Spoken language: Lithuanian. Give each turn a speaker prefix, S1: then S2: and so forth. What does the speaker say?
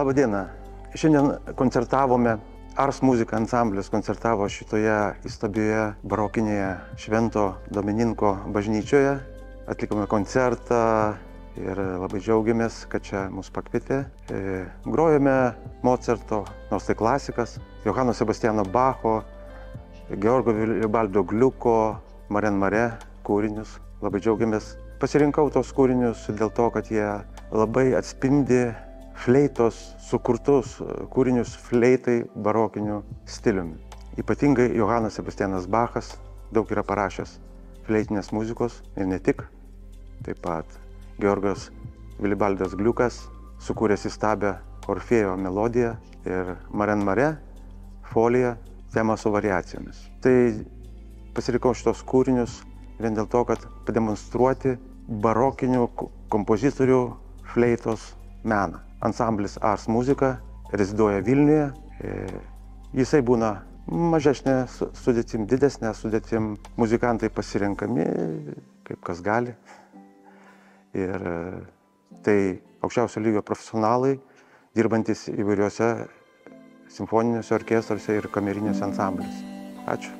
S1: Labą dieną. Šiandien koncertavome, Ars Musica ansamblis koncertavo šitoje įstabioje barokinėje Švento Domininko bažnyčioje. Atlikome koncertą ir labai džiaugiamės, kad čia mus pakvietė. Grojome Mocarto, nors tai klasikas, Johano Sebastiano Bacho, Georgo Vilibaldo Gliuko, Maren Mare kūrinius. Labai džiaugiamės. Pasirinkau tos kūrinius dėl to, kad jie labai atspindi fleitos sukurtus kūrinius fleitai barokiniu stiliumi. Ypatingai Johanas Sebastianas Bachas daug yra parašęs fleitinės muzikos ir ne tik. Taip pat Georgas Vilibaldas Gliukas sukūręs įstabią Orfėjo melodiją ir Maren Mare foliją temą su variacijomis. Tai pasirinkau šitos kūrinius vien dėl to, kad pademonstruoti barokinių kompozitorių fleitos meną. Ansamblis Ars Musica reziduoja Vilniuje. Jisai būna mažesnė sudėtim, didesnė sudėtim. Muzikantai pasirenkami, kaip kas gali. Ir tai aukščiausio lygio profesionalai, dirbantis įvairiuose simfoniniuose orkestruose ir kameriniuose ansambliuose. Ačiū.